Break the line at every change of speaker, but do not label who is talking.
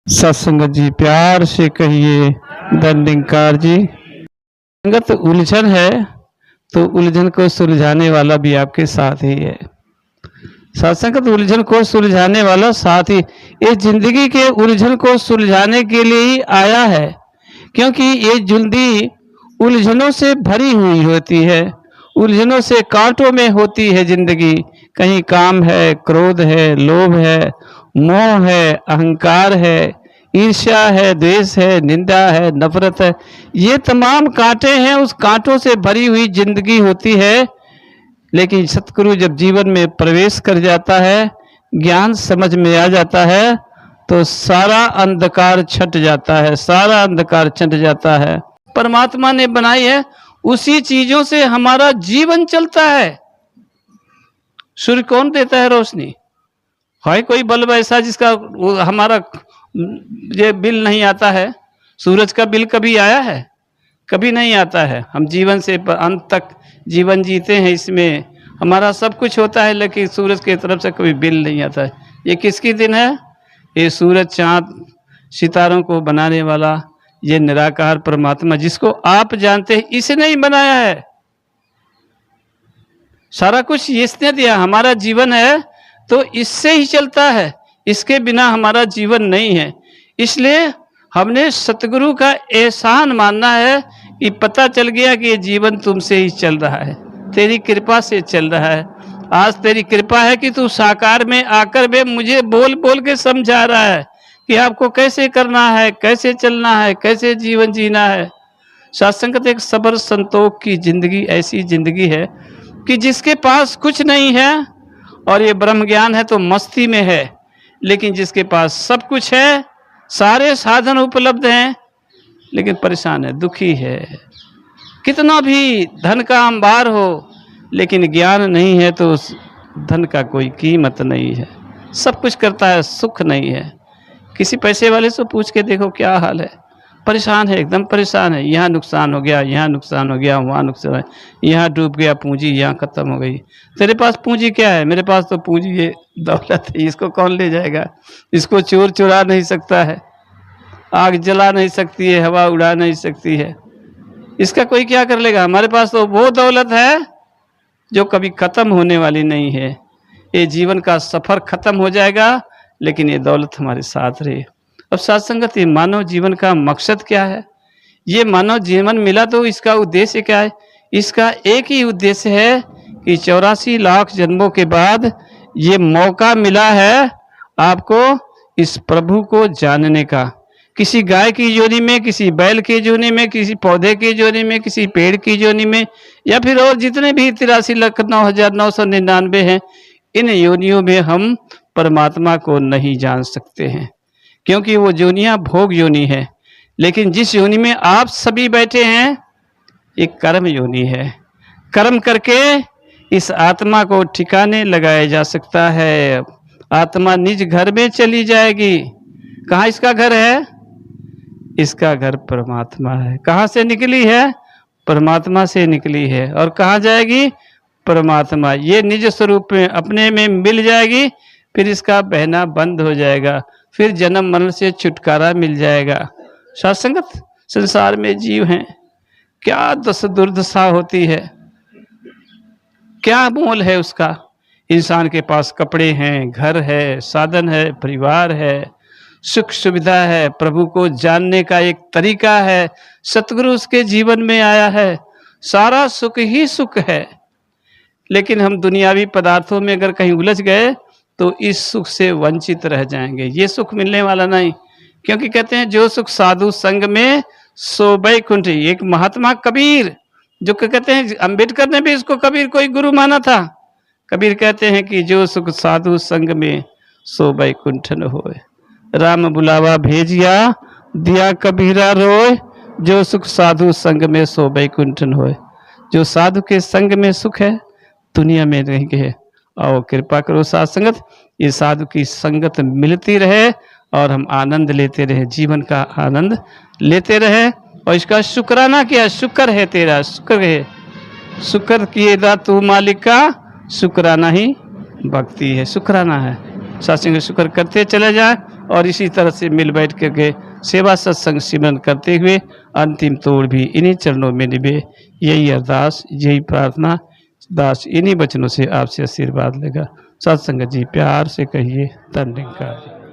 सत्संगत जी प्यार से कहिए दंडिंकार जी। संगत उलझन है तो उलझन को सुलझाने वाला भी आपके साथ ही है। सत्संगत उलझन को सुलझाने वाला साथ ही इस जिंदगी के उलझन को सुलझाने के लिए ही आया है, क्योंकि ये जिंदगी उलझनों से भरी हुई होती है, उलझनों से कांटों में होती है जिंदगी। कहीं काम है, क्रोध है, लोभ है, मोह है, अहंकार है, ईर्ष्या है, द्वेष है, निंदा है, नफरत है, ये तमाम कांटे हैं। उस कांटों से भरी हुई जिंदगी होती है। लेकिन सतगुरु जब जीवन में प्रवेश कर जाता है, ज्ञान समझ में आ जाता है, तो सारा अंधकार छट जाता है, सारा अंधकार छट जाता है। परमात्मा ने बनाई है, उसी चीजों से हमारा जीवन चलता है। सूर्य कौन देता है रोशनी? है कोई बल्ब ऐसा जिसका हमारा ये बिल नहीं आता है? सूरज का बिल कभी आया है? कभी नहीं आता है। हम जीवन से अंत तक जीवन जीते हैं, इसमें हमारा सब कुछ होता है, लेकिन सूरज की तरफ से कभी बिल नहीं आता है। ये किसकी दिन है? ये सूरज, चांद, सितारों को बनाने वाला ये निराकार परमात्मा, जिसको आप जानते हैं, इसने ही बनाया है। सारा कुछ इसने दिया। हमारा जीवन है तो इससे ही चलता है, इसके बिना हमारा जीवन नहीं है। इसलिए हमने सतगुरु का एहसान मानना है कि पता चल गया कि ये जीवन तुमसे ही चल रहा है, तेरी कृपा से चल रहा है। आज तेरी कृपा है कि तू साकार में आकर भी मुझे बोल बोल के समझा रहा है कि आपको कैसे करना है, कैसे चलना है, कैसे जीवन जीना है। सत्संगत एक सबर संतोष की जिंदगी ऐसी जिंदगी है कि जिसके पास कुछ नहीं है और ये ब्रह्म ज्ञान है तो मस्ती में है, लेकिन जिसके पास सब कुछ है, सारे साधन उपलब्ध हैं, लेकिन परेशान है, दुखी है। कितना भी धन का अंबार हो, लेकिन ज्ञान नहीं है तो उस धन का कोई कीमत नहीं है। सब कुछ करता है, सुख नहीं है। किसी पैसे वाले से पूछ के देखो क्या हाल है, परेशान है, एकदम परेशान है। यहाँ नुकसान हो गया, यहाँ नुकसान हो गया, वहाँ नुकसान है, यहाँ डूब गया पूंजी, यहाँ खत्म हो गई। तेरे पास पूंजी क्या है? मेरे पास तो पूंजी ये दौलत है, इसको कौन ले जाएगा? इसको चोर चुरा नहीं सकता है, आग जला नहीं सकती है, हवा उड़ा नहीं सकती है, इसका कोई क्या कर लेगा? हमारे पास तो वो दौलत है जो कभी खत्म होने वाली नहीं है। ये जीवन का सफर खत्म हो जाएगा, लेकिन ये दौलत हमारे साथ रही। अब सत्संगत, ये मानव जीवन का मकसद क्या है? ये मानव जीवन मिला तो इसका उद्देश्य क्या है? इसका एक ही उद्देश्य है कि 84 लाख जन्मों के बाद ये मौका मिला है आपको इस प्रभु को जानने का। किसी गाय की जोनी में, किसी बैल की जोनी में, किसी पौधे की जोनी में, किसी पेड़ की जोनी में, या फिर और जितने भी 83,09,999 हैं, इन योनियों में हम परमात्मा को नहीं जान सकते हैं, क्योंकि वो योनियां भोग योनि है। लेकिन जिस योनि में आप सभी बैठे हैं, एक कर्म योनि है। कर्म करके इस आत्मा को ठिकाने लगाया जा सकता है। आत्मा निज घर में चली जाएगी। कहाँ इसका घर है? इसका घर परमात्मा है। कहाँ से निकली है? परमात्मा से निकली है। और कहाँ जाएगी? परमात्मा। ये निज स्वरूप में अपने में मिल जाएगी, फिर इसका बहना बंद हो जाएगा, फिर जन्म मरण से छुटकारा मिल जाएगा। सत्संगत, संसार में जीव हैं, क्या दुर्दशा होती है, क्या मोल है उसका? इंसान के पास कपड़े हैं, घर है, साधन है, परिवार है, सुख सुविधा है, प्रभु को जानने का एक तरीका है, सतगुरु उसके जीवन में आया है, सारा सुख ही सुख है। लेकिन हम दुनियावी पदार्थों में अगर कहीं उलझ गए तो इस सुख से वंचित रह जाएंगे। ये सुख मिलने वाला नहीं, क्योंकि कहते हैं जो सुख साधु संग में सो बैकुंठ। एक महात्मा कबीर, जो कहते हैं, अंबेडकर ने भी इसको कबीर कोई गुरु माना था। कबीर कहते हैं कि जो सुख साधु संग में सो बैकुंठ न होए, राम बुलावा भेजिया दिया कबीरा रोए, जो सुख साधु संग में सो बैकुंठ न होए। जो साधु के संग में सुख है, दुनिया में नहीं है। और कृपा करो साथ संगत, ये साधु की संगत मिलती रहे और हम आनंद लेते रहे, जीवन का आनंद लेते रहे। और इसका शुक्राना किया, शुक्र है तेरा, शुक्र है, शुक्र किए दा तू मालिक का, शुक्राना ही भक्ति है, शुक्राना है। साथ संगत शुक्र करते चले जाए और इसी तरह से मिल बैठ करके सेवा सत्संग सिमरन करते हुए अंतिम तोड़ भी इन्हीं चरणों में निभे। यही अरदास, यही प्रार्थना, दास इन्हीं वचनों से आपसे आशीर्वाद लेगा। सत्संग जी प्यार से कहिए धन्यवाद।